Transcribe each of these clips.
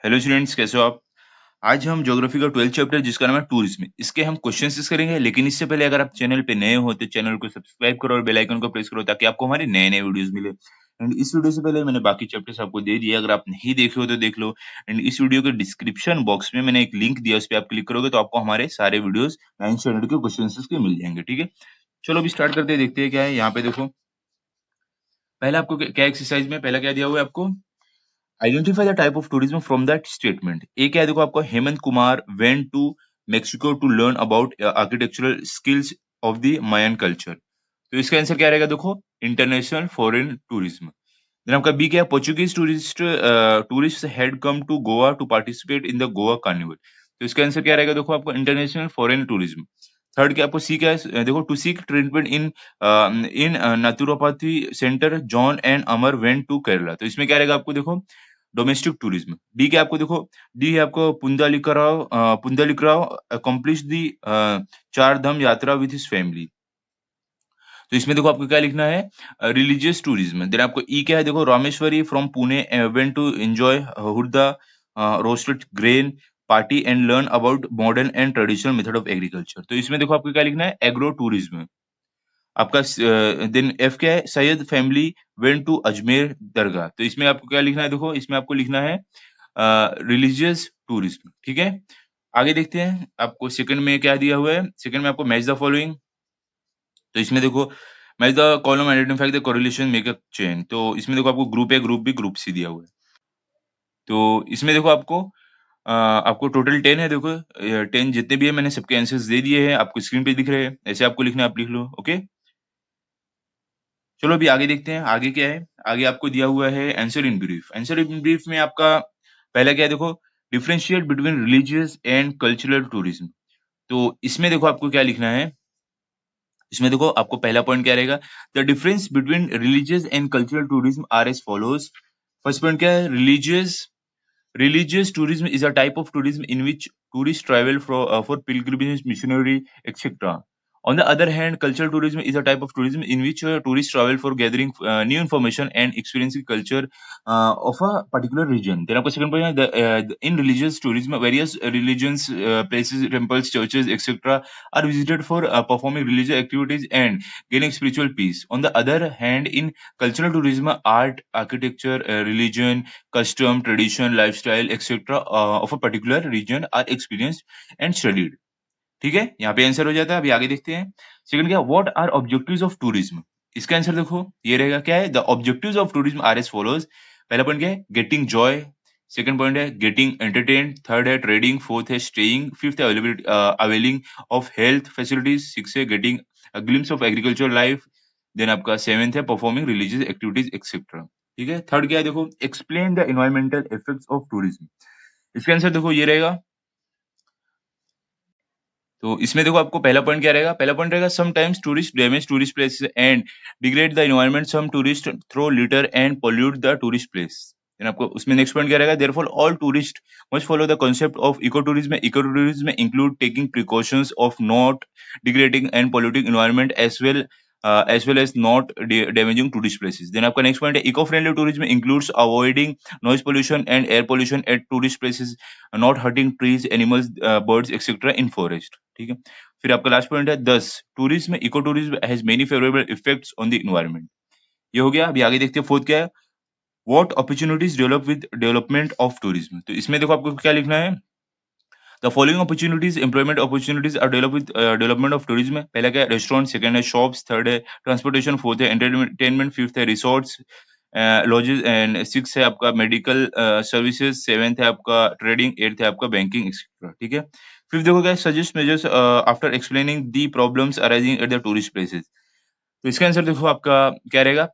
Hello students, कैसे हो आप? आज हम ज्योग्राफी का 12th चैप्टर जिसका नाम है टूरिज्म, इसके हम क्वेश्चंस करेंगे। लेकिन इससे पहले अगर आप चैनल पे नए हो तो चैनल को सब्सक्राइब करो और बेल आइकन को प्रेस करो ताकि आपको हमारे नए नए वीडियोस मिले। एंड इस वीडियो से पहले मैंने बाकी चैप्टर्स आपको दे दिए, अगर आप नहीं देखे हो तो देख लो। एंड इस वीडियो के डिस्क्रिप्शन बॉक्स में मैंने एक लिंक दिया, उस पर आप क्लिक करोगे तो आपको हमारे सारे वीडियोस 9th स्टैंडर्ड के क्वेश्चंस के मिल जाएंगे। ठीक है, चलो अभी स्टार्ट करते हैं, देखते हैं क्या है यहाँ पे। देखो, पहले आपको क्या एक्सरसाइज में पहला क्या दिया हुआ है आपको, identify the type of tourism from that statement. एक क्या है, देखो आपको, Hemant Kumar went to Mexico to learn about architectural skills of the Mayan culture. तो इसका आंसर क्या रहेगा, देखो, इंटरनेशनल फॉरेन टूरिज्म। देन आपका बी क्या है, Portuguese tourist had come to Goa to participate in the Goa carnival. तो इसका आंसर क्या रहेगा, देखो आपको, इंटरनेशनल फॉरेन टूरिज्म। थर्ड क्या, आपको सी क्या है, देखो, to seek treatment in in naturopathy centre John and Amar went to Kerala. तो इसमें क्या रहेगा आपको, देखो, डोमेस्टिक टूरिज्म। डी क्या आपको, देखो, डी है आपको, पुंडलिकराव अकम्प्लिश दी चार धाम यात्रा विथ हिज फैमिली। तो इसमें देखो आपको क्या लिखना है, रिलीजियस टूरिज्म। देन आपको ई क्या है, देखो, Rameshwari from Pune went to enjoy hurda roasted grain party and learn about modern and traditional method of agriculture. तो इसमें देखो आपको क्या लिखना है, एग्रो टूरिज्म। आपका देन एफ क्या है, Syed family went to Ajmer dargah. तो इसमें आपको क्या लिखना है, देखो, इसमें आपको लिखना है रिलीजियस टूरिज्म। ठीक है, आगे देखते हैं आपको सेकंड में क्या दिया हुआ है। सेकंड में आपको मैच द फॉलोइंग। तो इसमें देखो, match the column identify the correlation make a chain. तो इसमें देखो आपको group A, group B, group C दिया हुआ है। तो इसमें देखो आपको टोटल 10 है। देखो 10 जितने भी है मैंने सबके आंसर्स दे दिए हैं, आपको स्क्रीन पे दिख रहे हैं। ऐसे आपको लिखना है, आप लिख लो। ओके, चलो अभी आगे देखते हैं, आगे क्या है। आगे आपको दिया हुआ है answer in brief. Answer in brief में आपका पहला क्या है, देखो, differentiate between religious and cultural tourism. तो इसमें देखो आपको क्या लिखना है, इसमें देखो आपको पहला पॉइंट क्या रहेगा, the difference between religious and cultural tourism are as follows. First point क्या है, Religious tourism is a type of tourism in which tourists travel for pilgrimage, missionary, etc. On the other hand, cultural tourism is a type of tourism in which tourists travel for gathering new information and experiencing culture of a particular region. Then, आपका second point है, in religious tourism, various religions, places, temples, churches, etc. are visited for performing religious activities and gaining spiritual peace. On the other hand, in cultural tourism, art, architecture, religion, custom, tradition, lifestyle, etc. Of a particular region are experienced and studied. ठीक है, यहाँ पे answer हो जाता है। अभी आगे देखते हैं। सेकंड क्या, what are objectives of tourism. इसका आंसर देखो, ये रहेगा क्या है, the objectives of tourism are as follows. पहला पॉइंट क्या है, गेटिंग जॉय। सेकंड पॉइंट है गेटिंग एंटरटेन। थर्ड है ट्रेडिंग। फोर्थ है स्टेइंग। फिफ्थ है availing of health facilities. Six है getting glimpse of agriculture life. Then आपका सेवेंथ है परफॉर्मिंग रिलीजियस एक्टिविटीज एक्सेट्रा। ठीक है, थर्ड क्या है, देखो, explain the environmental effects of tourism. इसका आंसर देखो, ये रहेगा। तो इसमें देखो आपको पहला पॉइंट क्या रहेगा, पहला पॉइंट रहेगा, sometimes tourist damage tourist places and degrade the environment. Some tourist throw litter and pollute the tourist place. Then आपको उसमें नेक्स्ट पॉइंट क्या रहेगा, therefore all tourist must follow the concept of eco tourism. Eco tourism include taking precautions of not degrading and polluting environment as well as not damaging tourist places. Then आपका next point है, eco friendly tourism includes avoiding noise pollution and air pollution at tourist places, not hurting trees, animals, birds etcetera in forest. ठीक है, फिर आपका last point है, thus tourism eco tourism has many favourable effects on the environment. ये हो गया। अभी आगे देखते हैं फोर्थ क्या है, what opportunities develop with development of tourism. तो इसमें देखो आपको क्या लिखना है, the following opportunities employment opportunities are develop with development of tourism. पहला क्या है, रेस्टोरेंट। सेकंड है शॉप्स। थर्ड है ट्रांसपोर्टेशन। फोर्थ है एंटरटेनमेंट। फिफ्थ है रिसोर्ट्स लॉजेस एंड सिक्स है आपका मेडिकल सर्विसेज। सेवेंथ है आपका ट्रेडिंग। एट्थ है आपका बैंकिंग एक्सेट्रा। ठीक है, फिफ्थ देखो क्या, suggest measures after explaining the problems arising at the tourist places. तो इसका आंसर देखो आपका क्या रहेगा,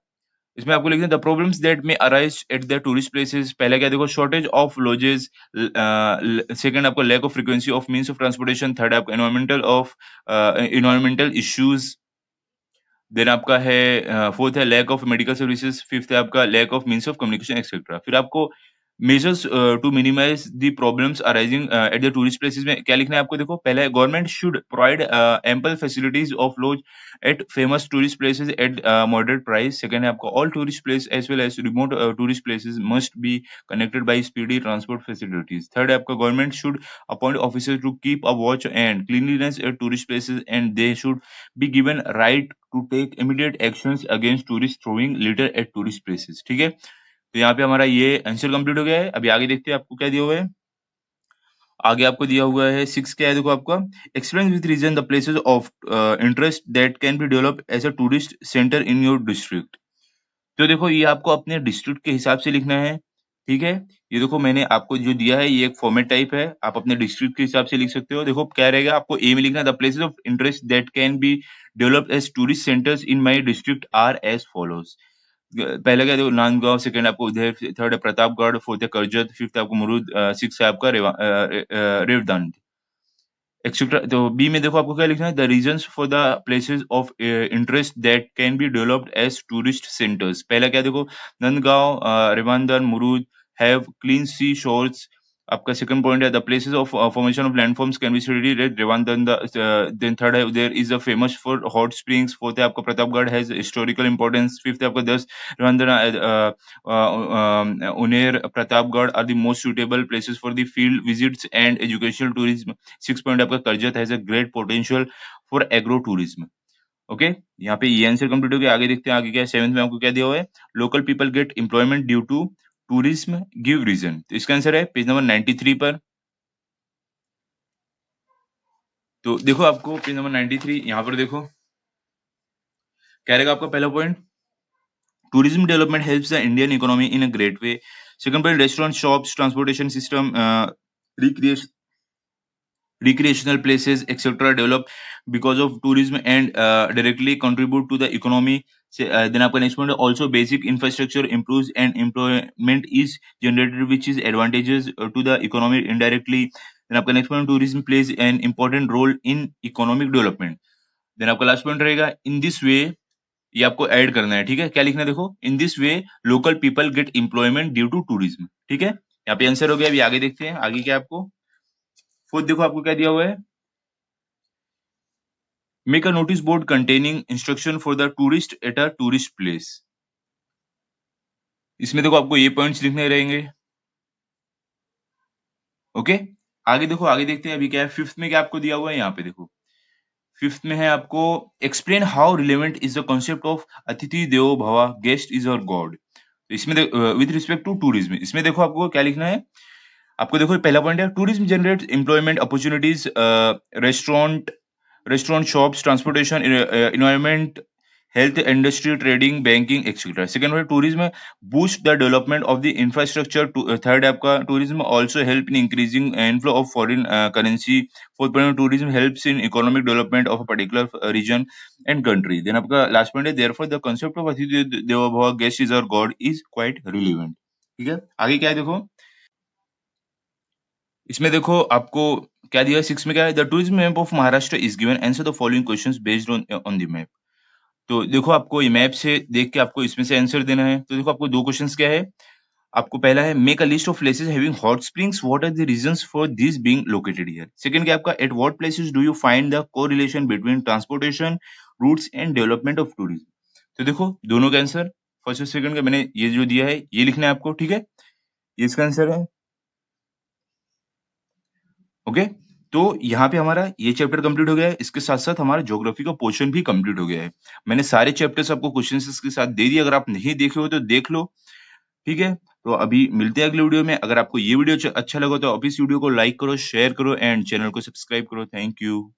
इसमें आपको लिखना है, the problems that may arise at the tourist places. पहला क्या देखो, शॉर्टेज ऑफ लॉजेस। सेकंड आपको lack of frequency of means of transportation. Third आपका एनवायरमेंटल इश्यूज। देन आपका है फोर्थ है lack of medical services. Fifth है आपका lack of means of communication etcetera. फिर आपको measures to minimise the problems arising at the tourist places में क्या लिखना है आपको? देखो पहला है government should provide ample facilities of lodge at famous tourist places at moderate price. Second है आपका all tourist place as well as remote tourist places must be connected by speedy transport facilities. Third है आपका government should appoint officers to keep a watch and cleanliness at tourist places and they should be given right to take immediate actions against tourist throwing litter at tourist places. ठीक है, तो यहाँ पे हमारा ये answer complete हो गया है। अभी आगे देखते हैं आपको क्या दिया हुआ है। आगे आपको दिया हुआ है 6 क्या है देखो आपका, explain with reason the places of interest that can be develop as a tourist centre in your district. तो देखो ये आपको अपने डिस्ट्रिक्ट के हिसाब से लिखना है, ठीक है? ये देखो मैंने आपको जो दिया है ये एक फॉर्मेट टाइप है, आप अपने डिस्ट्रिक्ट के हिसाब से लिख सकते हो। देखो क्या रहेगा, आपको ए में लिखना है the places of interest that can be developed as tourist centres in my district are as follows. पहला क्या देखो नांदगांव, सेकंड आपको उदय, थर्ड है प्रतापगढ़, फोर्थ है करजत, फिफ्थ आपको मुरुद, सिक्स है आपका रेवदंड एक्सेट्रा। तो बी में देखो आपको क्या लिखना है, the reasons for the places of interest that can be developed as tourist centres. पहला क्या देखो, Nandgaon, Revdanda, Murud have clean sea shores. आपका सेकंड पॉइंट है the places of formation of landforms can be studied at Revdanda. Then third है there is a famous for hot springs. Fourth है आपका Pratapgad has historical importance. Fifth है आपका 10 Revdanda, Unhere, Pratapgad are the most suitable places for the field visits and educational tourism. 6 point आपका Karjat has a great potential for agro tourism. Okay, यहाँ पे ये answer complete हो गया। आगे देखते हैं आगे क्या है। 7th में आपको क्या दिया हुआ है, local people get employment due to tourism, give reason. तो इसका आंसर है पेज नंबर 93 पर। तो देखो आपको पेज नंबर 93 यहाँ पर देखो क्या रहेगा आपका पहला point, tourism development helps the Indian economy in a great way. Second point, restaurant, shops, transportation system, recreation, recreational places, etc. develop because of tourism and directly contribute to the economy. Then आपका next point also basic infrastructure improves and employment is generated, which is advantages to the economy indirectly. Then आपका next point, tourism plays an important role in economic development. Then आपका last point रहेगा in this वे, ये आपको add करना है, ठीक है? क्या लिखना है देखो, in this way local people get employment due to tourism. ठीक है, यहाँ पे आंसर हो गया। अभी आगे देखते हैं आगे क्या है आपको। फोर्थ देखो आपको क्या दिया हुआ है, make a notice board containing instruction for the tourist at a tourist place. इसमें देखो आपको ये पॉइंट्स लिखने रहेंगे। ओके, आगे देखो आगे देखते हैं अभी क्या है। फिफ्थ में क्या आपको दिया हुआ है, यहाँ पे देखो फिफ्थ में है आपको explain how relevant is the concept of Atithi Devo Bhava, guest is our God. इसमें विद रिस्पेक्ट टू टूरिज्म, इसमें देखो आपको क्या लिखना है। आपको देखो पहला पॉइंट है tourism generate employment opportunities, restaurant, shops, transportation, environment, health industry, trading, banking etcetera. Second है tourism boost the development of the infrastructure. Third है आपका tourism also help in increasing inflow of foreign currency. Fourth point tourism helps in economic development of a particular region and country. Then आपका last point है therefore the concept of Atithi Devo Bhava, guest is our god is quite relevant. ठीक है, आगे क्या है देखो। इसमें देखो आपको क्या दिया है, 6 में क्या है, the tourism map of Maharashtra is given, answer the following questions based on on the map. तो देखो आपको ये मैप से देख के आपको इसमें से आंसर देना है। तो देखो आपको दो क्वेश्चंस क्या है, आपको पहला है make a list of places having hot springs, what are the reasons for this being located here. Second क्या आपका, at what places do you find the correlation between transportation routes and development of tourism. तो देखो दोनों का answer first और second का मैंने ये जो दिया है ये लिखना है आपको, ठीक है? ये इसका आंसर है। ओके, तो यहाँ पे हमारा ये चैप्टर कंप्लीट हो गया है। इसके साथ-साथ हमारा ज्योग्राफी का पोर्शन भी कंप्लीट हो गया है। मैंने सारे चैप्टर्स आपको क्वेश्चंस के साथ दे दिए, अगर आप नहीं देखे हो तो देख लो, ठीक है? तो अभी मिलते हैं अगले वीडियो में। अगर आपको ये वीडियो अच्छा लगा तो आप इस वीडियो को लाइक करो, शेयर करो एंड चैनल को सब्सक्राइब करो। Thank you.